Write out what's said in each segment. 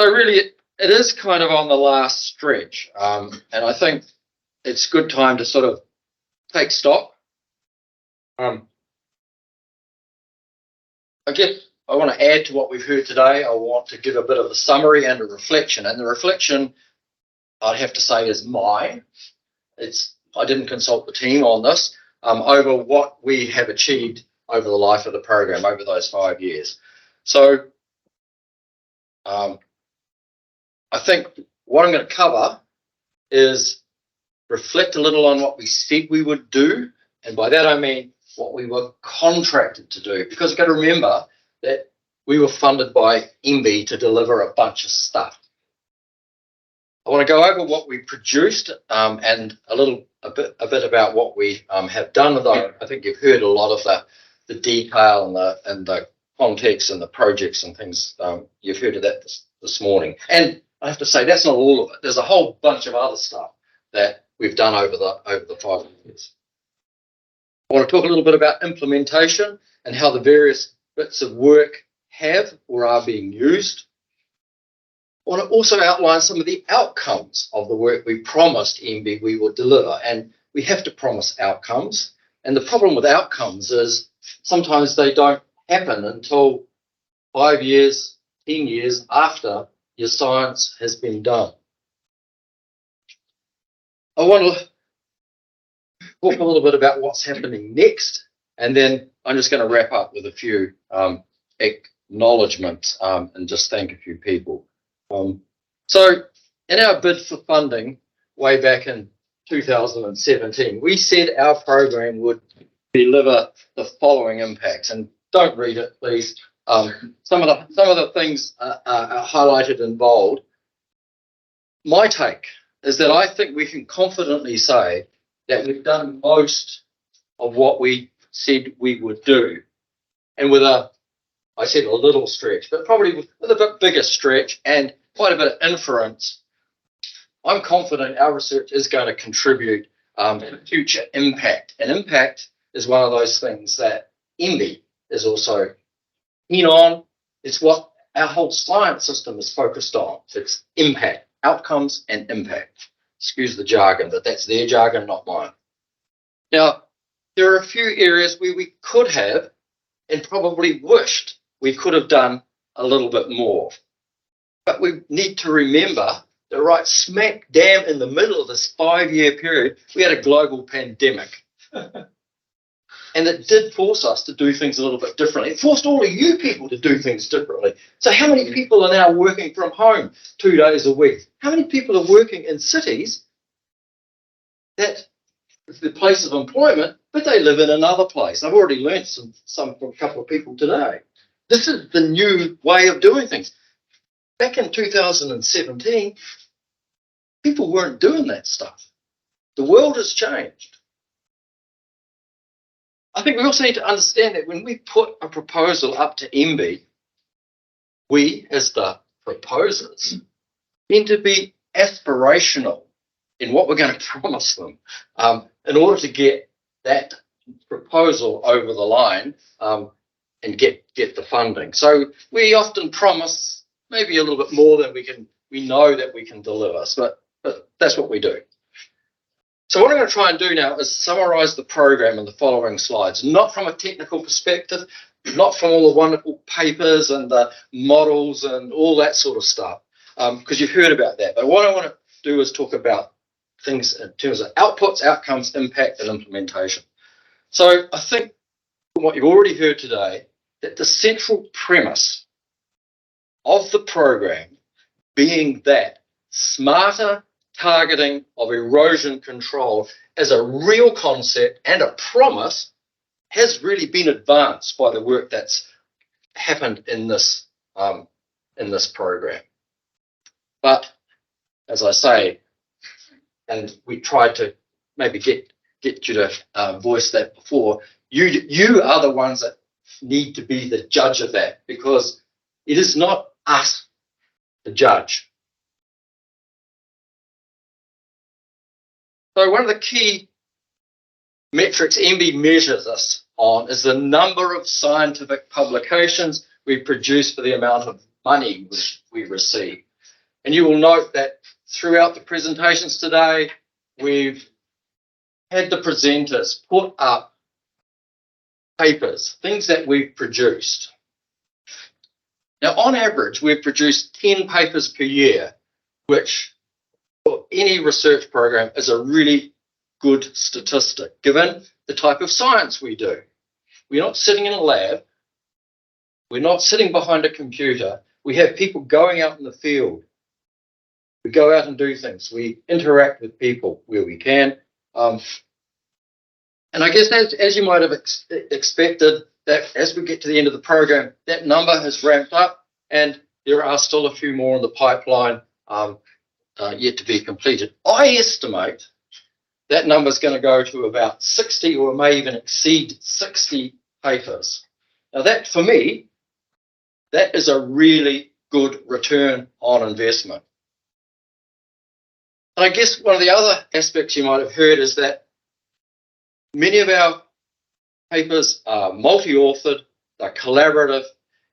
So really, it is kind of on the last stretch, and I think it's a good time to sort of take stock. I guess I want to add to what we've heard today. I want to give a bit of a summary and a reflection, and the reflection I'd have to say is mine. I didn't consult the team on this, over what we have achieved over the life of the program over those 5 years. So I think what I'm going to cover is reflect a little on what we said we would do, and by that I mean what we were contracted to do, because you've got to remember that we were funded by MBIE to deliver a bunch of stuff. I want to go over what we produced, and a bit about what we have done. Although I think you've heard a lot of the detail and the context and the projects and things. You've heard of that this morning, and I have to say that's not all of it. There's a whole bunch of other stuff that we've done over the 5 years. I want to talk a little bit about implementation and how the various bits of work have or are being used. I want to also outline some of the outcomes of the work we promised MBIE we would deliver, and we have to promise outcomes. And the problem with outcomes is sometimes they don't happen until 5 years, 10 years after your science has been done. I want to talk a little bit about what's happening next, and then I'm just going to wrap up with a few acknowledgements and just thank a few people. So in our bid for funding way back in 2017, we said our program would deliver the following impacts, and don't read it, please. Some of the things are highlighted in bold. My take is that I think we can confidently say that we've done most of what we said we would do, and with I said a little stretch, but probably with a bit bigger stretch and quite a bit of inference, I'm confident our research is going to contribute to future impact. And impact is one of those things that MBIE is also keen on. It's what our whole science system is focused on. It's impact, outcomes and impact. Excuse the jargon, but that's their jargon, not mine. Now, there are a few areas where we could have and probably wished we could have done a little bit more. But we need to remember that right smack dab in the middle of this 5-year period, we had a global pandemic. And it did force us to do things a little bit differently. It forced all of you people to do things differently. So how many people are now working from home 2 days a week? How many people are working in cities that is the place of employment, but they live in another place? I've already learned some from a couple of people today. This is the new way of doing things. Back in 2017, people weren't doing that stuff. The world has changed. I think we also need to understand that when we put a proposal up to MBIE, we, as the proposers, need to be aspirational in what we're going to promise them in order to get that proposal over the line and get the funding. So we often promise maybe a little bit more than we know that we can deliver, but that's what we do. So what I'm going to try and do now is summarize the program in the following slides, not from a technical perspective, not from all the wonderful papers and the models and all that sort of stuff, because you've heard about that. But what I want to do is talk about things in terms of outputs, outcomes, impact, and implementation. So I think from what you've already heard today, that the central premise of the program being that smarter targeting of erosion control as a real concept and a promise has really been advanced by the work that's happened in this program. But as I say, and we tried to maybe get you to voice that before, you are the ones that need to be the judge of that, because it is not us to judge. So one of the key metrics MBIE measures us on is the number of scientific publications we produce for the amount of money we receive. And you will note that throughout the presentations today, we've had the presenters put up papers, things that we've produced. Now, on average, we've produced 10 papers per year, which for any research program is a really good statistic, given the type of science we do. We're not sitting in a lab. We're not sitting behind a computer. We have people going out in the field. We go out and do things. We interact with people where we can. And I guess as you might have expected, that as we get to the end of the program, that number has ramped up, and there are still a few more in the pipeline yet to be completed. I estimate that number is going to go to about 60, or may even exceed 60 papers. Now that, for me, that is a really good return on investment. And I guess one of the other aspects you might have heard is that many of our papers are multi-authored, they're collaborative,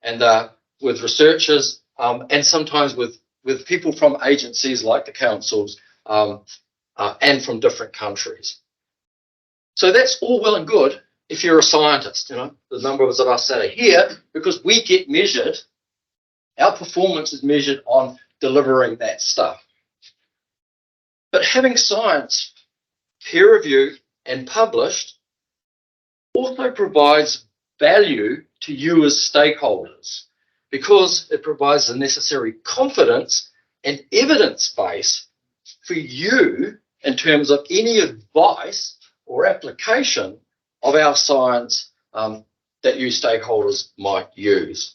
and they're with researchers and sometimes with people from agencies like the councils and from different countries. So that's all well and good if you're a scientist. You know, the numbers of us that are here, because we get measured, our performance is measured on delivering that stuff. But having science peer-reviewed and published also provides value to you as stakeholders, because it provides the necessary confidence and evidence base for you in terms of any advice or application of our science that you stakeholders might use.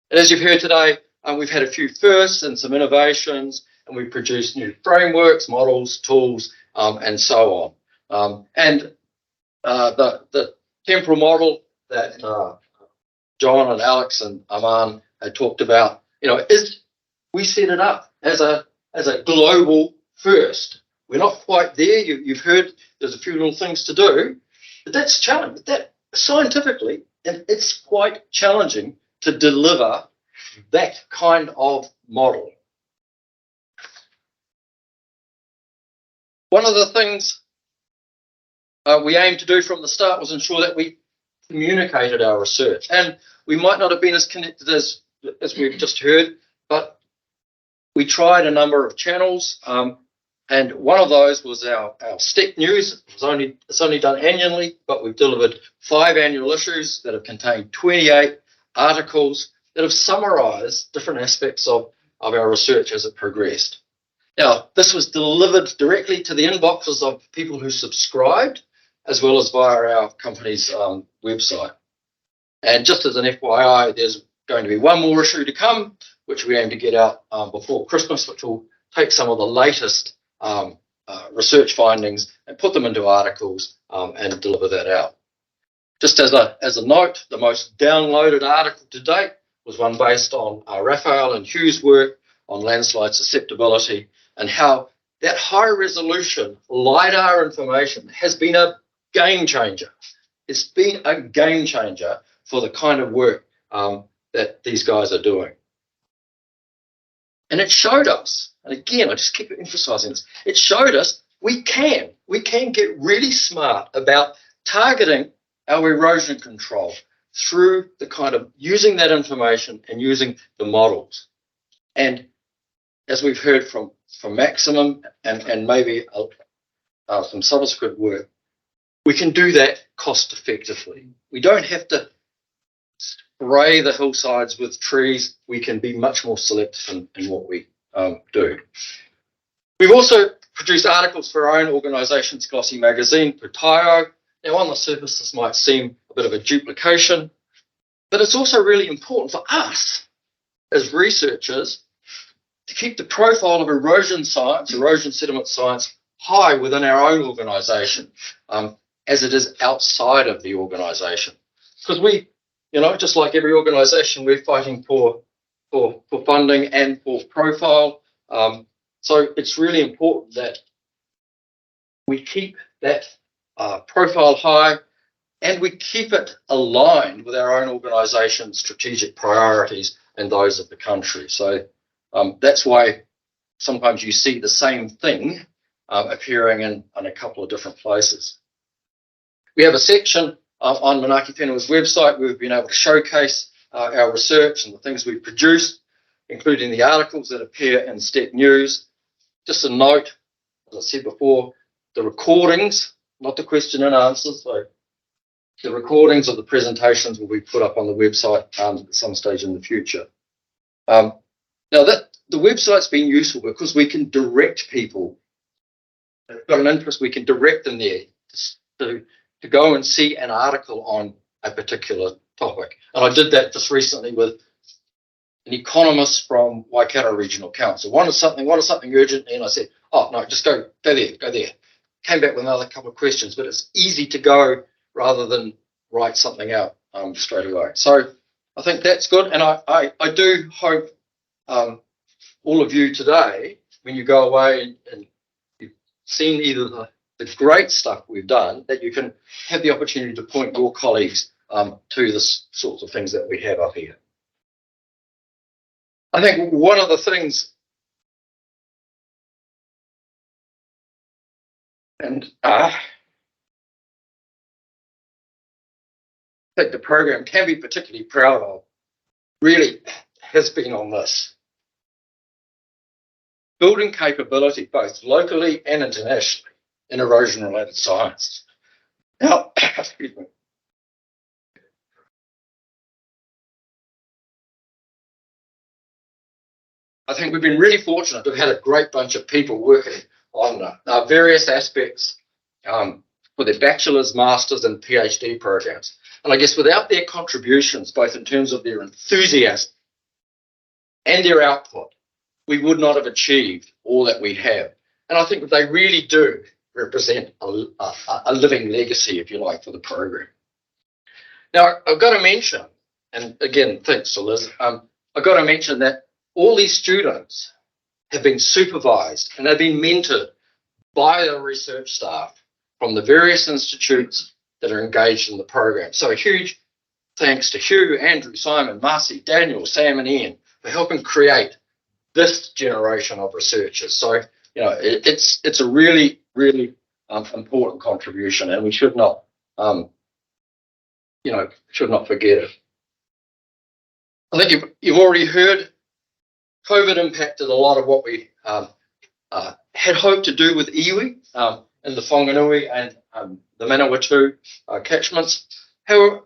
And as you've heard today, we've had a few firsts and some innovations, and we've produced new frameworks, models, tools, and so on. The temporal model that John and Alex and Aman had talked about, you know, we set it up as a global first. We're not quite there. You've heard there's a few little things to do, but that's challenging. That scientifically, and it's quite challenging to deliver that kind of model. One of the things we aimed to do from the start was ensure that we communicated our research, and we might not have been as connected as we've just heard, but we tried a number of channels, and one of those was our STEC News. It's only done annually, but we've delivered 5 annual issues that have contained 28 articles that have summarised different aspects of our research as it progressed. Now, this was delivered directly to the inboxes of people who subscribed, as well as via our company's website. And just as an FYI, there's going to be one more issue to come, which we aim to get out before Christmas, which will take some of the latest research findings and put them into articles and deliver that out. Just as a note, the most downloaded article to date was one based on Raphael and Hugh's work on landslide susceptibility, and how that high resolution LiDAR information has been a game changer. It's been a game changer for the kind of work that these guys are doing. And it showed us, and again, I just keep emphasizing this, it showed us we can get really smart about targeting our erosion control through the kind of using that information and using the models. And as we've heard from Maximum and maybe some subsequent work, we can do that cost effectively. We don't have to spray the hillsides with trees. We can be much more selective in what we do. We've also produced articles for our own organisation's glossy magazine, Putaio. Now, on the surface, this might seem a bit of a duplication, but it's also really important for us as researchers to keep the profile of erosion science, erosion sediment science, high within our own organisation, as it is outside of the organisation. Because we, you know, just like every organisation, we're fighting for funding and for profile. So it's really important that we keep that profile high, and we keep it aligned with our own organisation's strategic priorities and those of the country. So that's why sometimes you see the same thing appearing in a couple of different places. We have a section on Manaaki Whenua's website where we've been able to showcase our research and the things we've produced, including the articles that appear in STEP News. Just a note, as I said before, the recordings, not the question and answers, so the recordings of the presentations will be put up on the website at some stage in the future. Now, that the website's been useful because we can direct people who've got an interest, we can direct them there to go and see an article on a particular topic. And I did that just recently with an economist from Waikato Regional Council. Wanted something urgently, and I said, oh, no, just go there. Came back with another couple of questions, but it's easy to go rather than write something out straight away. So I think that's good. And I do hope all of you today, when you go away and you've seen either the great stuff we've done, that you can have the opportunity to point your colleagues to the sorts of things that we have up here. I think one of the things, and I think the program can be particularly proud of, really has been on this. Building capability both locally and internationally in erosion-related science. Now, excuse me. I think we've been really fortunate to have had a great bunch of people working on various aspects for their bachelor's, master's and PhD programs. And I guess without their contributions, both in terms of their enthusiasm and their output, we would not have achieved all that we have. And I think that they really do represent a living legacy, if you like, for the program. Now, I've got to mention, and again, thanks to Liz, I've got to mention that all these students have been supervised and have been mentored by the research staff from the various institutes that are engaged in the program. So a huge thanks to Hugh, Andrew, Simon, Marcy, Daniel, Sam and Ian for helping create this generation of researchers. So, you know, it's a really, really important contribution, and we should not, should not forget it. I think you've already heard COVID impacted a lot of what we had hoped to do with iwi in the Whanganui and the Manawatu catchments. However,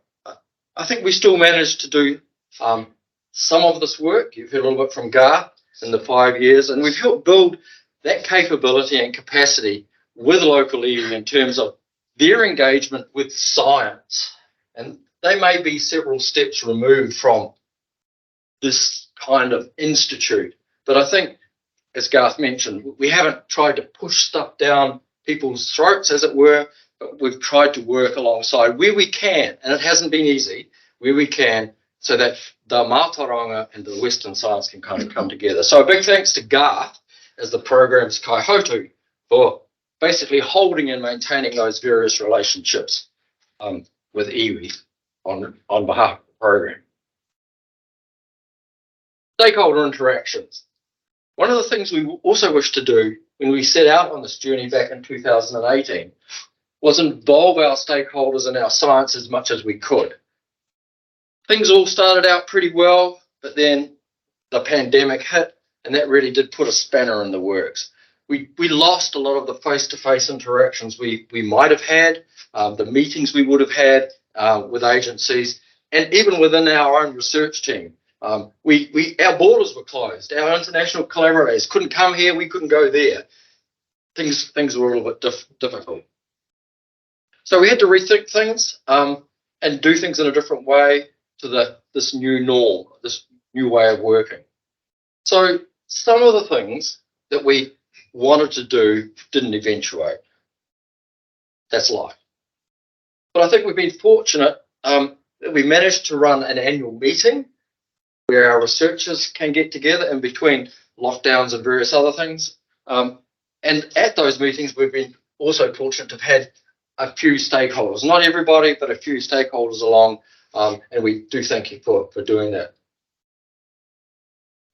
I think we still managed to do some of this work. You've heard a little bit from Garth in the 5 years, and we've helped build that capability and capacity with local iwi in terms of their engagement with science. And they may be several steps removed from this kind of institute, but I think, as Garth mentioned, we haven't tried to push stuff down people's throats, as it were, but we've tried to work alongside where we can, and it hasn't been easy, where we can, so that the Mātauranga and the Western science can kind of come together. So a big thanks to Garth as the program's kaihotu for basically holding and maintaining those various relationships with iwi on behalf of the program. Stakeholder interactions. One of the things we also wished to do when we set out on this journey back in 2018 was involve our stakeholders in our science as much as we could. Things all started out pretty well, but then the pandemic hit, and that really did put a spanner in the works. We lost a lot of the face-to-face interactions we might have had, the meetings we would have had with agencies, and even within our own research team. Our borders were closed. Our international collaborators couldn't come here. We couldn't go there. Things were a little bit difficult. So we had to rethink things and do things in a different way to this new norm, this new way of working. So some of the things that we wanted to do didn't eventuate. That's life. But I think we've been fortunate that we managed to run an annual meeting where our researchers can get together in between lockdowns and various other things. And at those meetings, we've been also fortunate to have had a few stakeholders, not everybody, but a few stakeholders along, and we do thank you for doing that.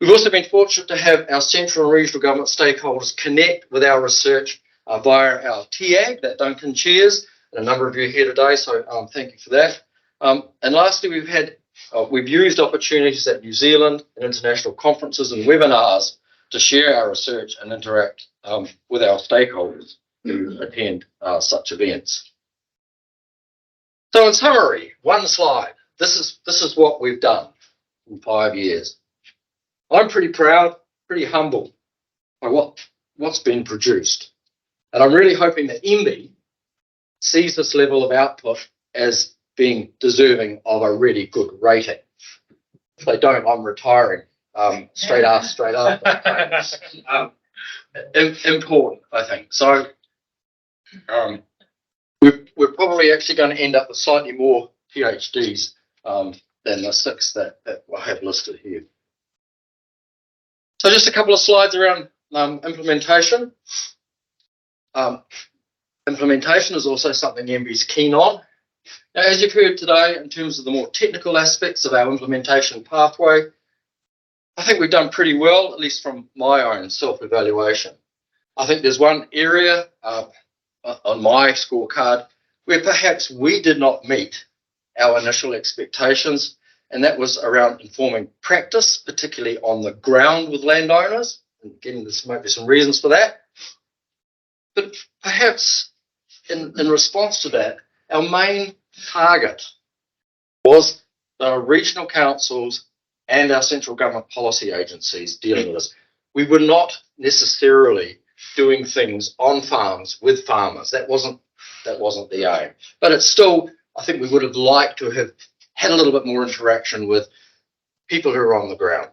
We've also been fortunate to have our central and regional government stakeholders connect with our research via our TAG that Duncan chairs, and a number of you here today, so thank you for that. And lastly, we've used opportunities at New Zealand and international conferences and webinars to share our research and interact with our stakeholders who attend such events. So in summary, one slide. This is what we've done in 5 years. I'm pretty proud, pretty humble by what's been produced. And I'm really hoping that MBIE sees this level of output as being deserving of a really good rating. If they don't, I'm retiring straight after. Important, I think. So we're probably actually going to end up with slightly more PhDs than the 6 that I have listed here. So just a couple of slides around implementation. Implementation is also something MBIE is keen on. Now, as you've heard today, in terms of the more technical aspects of our implementation pathway, I think we've done pretty well, at least from my own self-evaluation. I think there's one area on my scorecard where perhaps we did not meet our initial expectations, and that was around informing practice, particularly on the ground with landowners. And again, there might be some reasons for that. But perhaps in response to that, our main target was the regional councils and our central government policy agencies dealing with this. We were not necessarily doing things on farms with farmers. That wasn't the aim. But it's still, I think we would have liked to have had a little bit more interaction with people who are on the ground.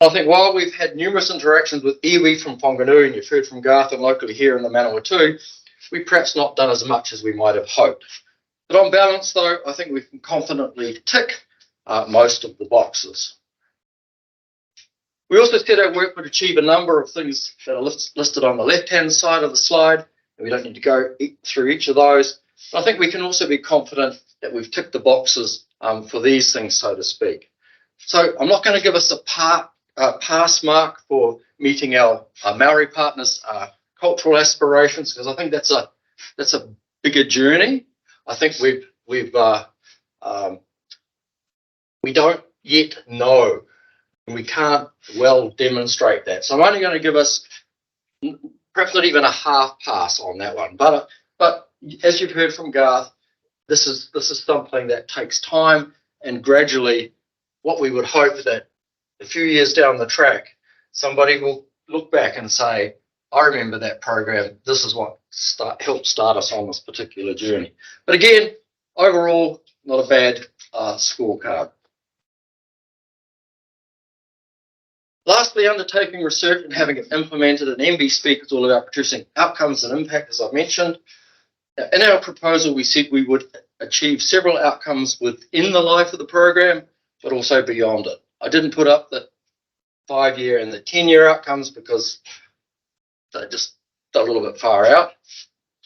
I think while we've had numerous interactions with iwi from Whanganui, and you've heard from Garth and locally here in the Manawatu, we've perhaps not done as much as we might have hoped. But on balance, though, I think we can confidently tick most of the boxes. We also said our work would achieve a number of things that are listed on the left-hand side of the slide, and we don't need to go through each of those. But I think we can also be confident that we've ticked the boxes for these things, so to speak. So I'm not going to give us a pass mark for meeting our Maori partners' cultural aspirations, because I think that's a bigger journey. I think we don't yet know, and we can't well demonstrate that. So I'm only going to give us perhaps not even a half pass on that one. But as you've heard from Garth, this is something that takes time, and gradually, what we would hope that a few years down the track, somebody will look back and say, I remember that program. This is what helped start us on this particular journey. But again, overall, not a bad scorecard. Lastly, undertaking research and having it implemented, and MBIE Speak is all about producing outcomes and impact, as I mentioned. In our proposal, we said we would achieve several outcomes within the life of the program, but also beyond it. I didn't put up the 5-year and the 10-year outcomes because they're just a little bit far out.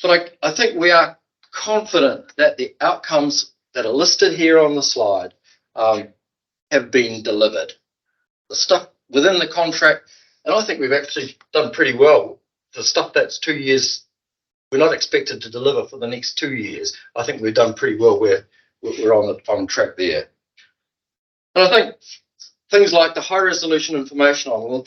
But I think we are confident that the outcomes that are listed here on the slide have been delivered. The stuff within the contract, and I think we've actually done pretty well. The stuff that's 2 years, we're not expected to deliver for the next 2 years. I think we've done pretty well. We're on track there. And I think things like the high resolution information on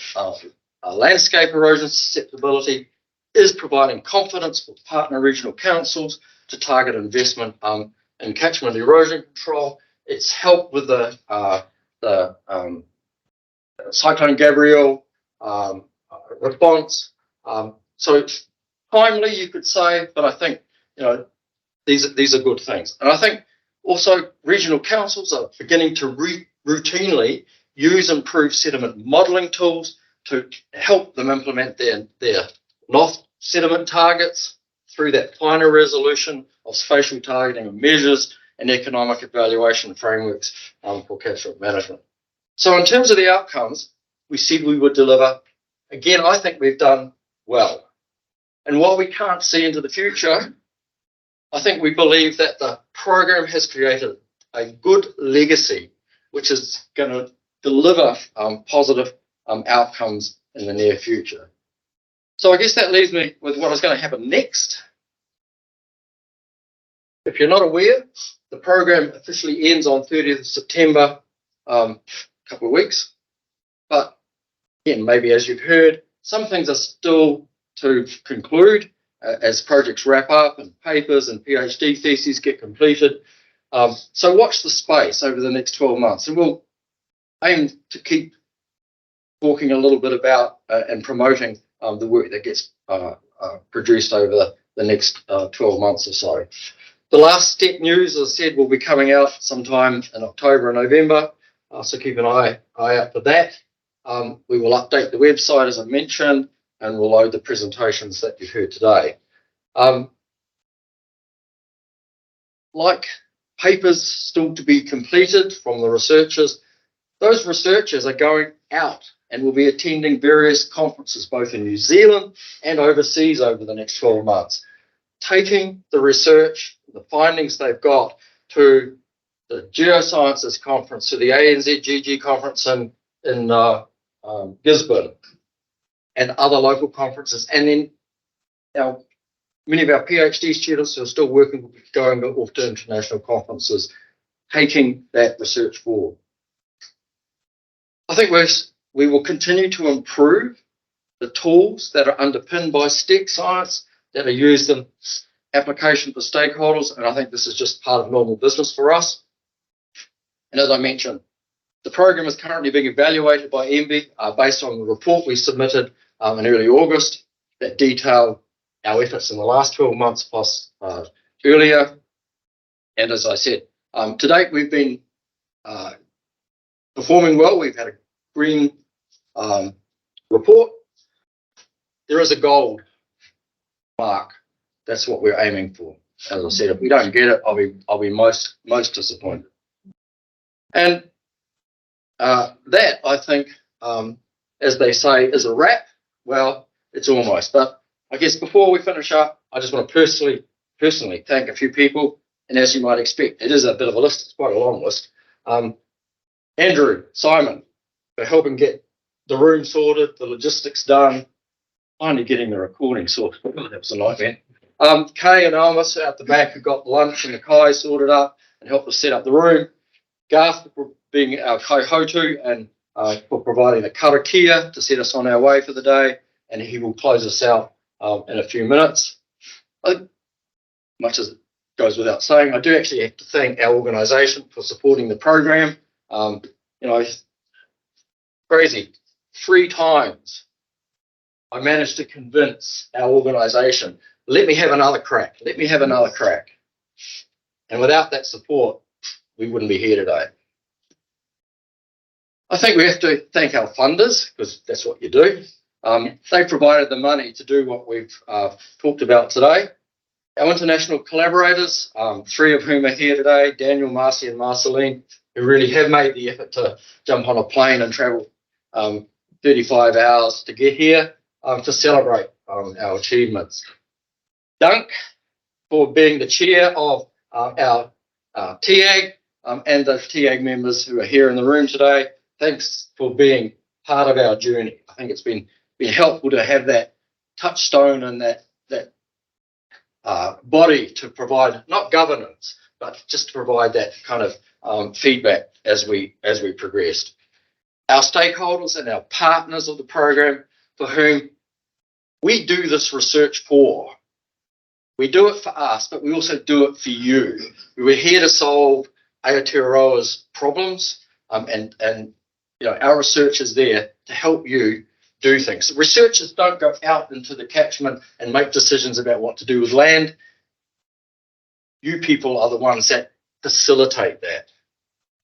landscape erosion susceptibility is providing confidence for partner regional councils to target investment in catchment erosion control. It's helped with the Cyclone Gabrielle response. So it's timely, you could say, but I think these are good things. And I think also regional councils are beginning to routinely use improved sediment modelling tools to help them implement their NOF sediment targets through that finer resolution of spatial targeting of measures and economic evaluation frameworks for catchment management. So in terms of the outcomes, we said we would deliver. Again, I think we've done well. And while we can't see into the future, I think we believe that the program has created a good legacy which is going to deliver positive outcomes in the near future. So I guess that leaves me with what is going to happen next. If you're not aware, the program officially ends on 30th of September, a couple of weeks. But again, maybe as you've heard, some things are still to conclude as projects wrap up and papers and PhD theses get completed. So watch the space over the next 12 months, and we'll aim to keep talking a little bit about and promoting the work that gets produced over the next 12 months or so. The last step news, as I said, will be coming out sometime in October and November, so keep an eye out for that. We will update the website, as I mentioned, and we'll load the presentations that you've heard today. Like papers still to be completed from the researchers, those researchers are going out and will be attending various conferences both in New Zealand and overseas over the next 12 months, taking the research, the findings they've got to the Geosciences Conference, to the ANZGG Conference in Gisborne, and other local conferences. And then many of our PhD students who are still working will be going off to international conferences, taking that research forward. I think we will continue to improve the tools that are underpinned by STEC science that are used in application for stakeholders, and I think this is just part of normal business for us. And as I mentioned, the program is currently being evaluated by MBIE based on the report we submitted in early August that detailed our efforts in the last 12 months plus earlier. And as I said, to date we've been performing well. We've had a green report. There is a gold mark. That's what we're aiming for. As I said, if we don't get it, I'll be most disappointed. And that, I think, as they say, is a wrap. Well, it's almost. But I guess before we finish up, I just want to personally thank a few people. And as you might expect, it is a bit of a list. It's quite a long list. Andrew, Simon, for helping get the room sorted, the logistics done, finally getting the recording sorted. That was a nightmare. Kay and Almas out the back who got lunch and the kai sorted up and helped us set up the room. Garth for being our kaihotu and for providing the karakia to set us on our way for the day, and he will close us out in a few minutes. Much as it goes without saying, I do actually have to thank our organisation for supporting the program. Crazy. 3 times I managed to convince our organisation, let me have another crack. And without that support, we wouldn't be here today. I think we have to thank our funders, because that's what you do. They provided the money to do what we've talked about today. Our international collaborators, 3 of whom are here today, Daniel, Marcy and Marceline, who really have made the effort to jump on a plane and travel 35 hours to get here to celebrate our achievements. Dunk, for being the chair of our TAG and the TAG members who are here in the room today. Thanks for being part of our journey. I think it's been helpful to have that touchstone and that body to provide not governance, but just to provide that kind of feedback as we progressed. Our stakeholders and our partners of the program, for whom we do this research for. We do it for us, but we also do it for you. We're here to solve Aotearoa's problems, and our research is there to help you do things. Researchers don't go out into the catchment and make decisions about what to do with land. You people are the ones that facilitate that.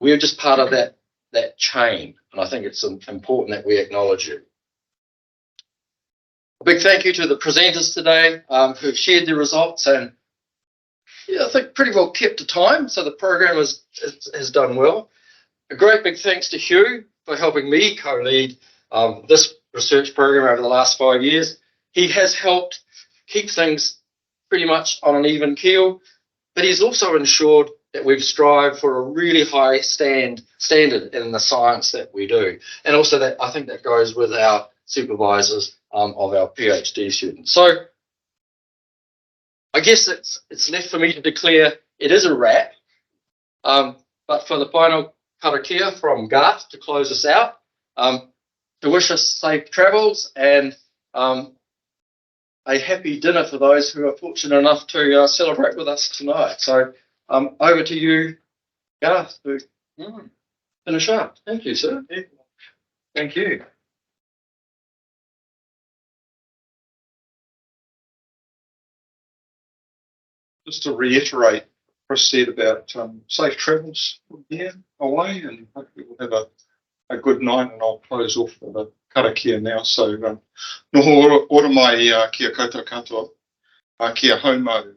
We're just part of that chain, and I think it's important that we acknowledge you. A big thank you to the presenters today who've shared their results, and I think pretty well kept to time, so the program has done well. A great big thanks to Hugh for helping me co-lead this research program over the last 5 years. He has helped keep things pretty much on an even keel, but he's also ensured that we've strived for a really high standard in the science that we do. And also that I think that goes with our supervisors of our PhD students. So I guess it's left for me to declare it is a wrap. But for the final karakia from Garth to close us out, to wish us safe travels and a happy dinner for those who are fortunate enough to celebrate with us tonight. So over to you, Garth, to finish up. Thank you, sir. Thank you. Just to reiterate, Chris said about safe travels from here away, and hopefully we'll have a good night, and I'll close off with a karakia now. So, noho ora mai kia koutou katoa, kia haumau,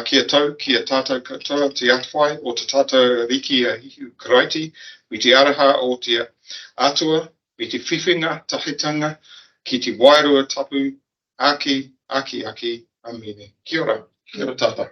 kia tau, kia tātou katoa, te atwhai o te tātou riki a hihu karaiti, i te araha o te atua, i te whiwhinga tahitanga, ki te wairua tapu, aki, amine. Kia ora tātou.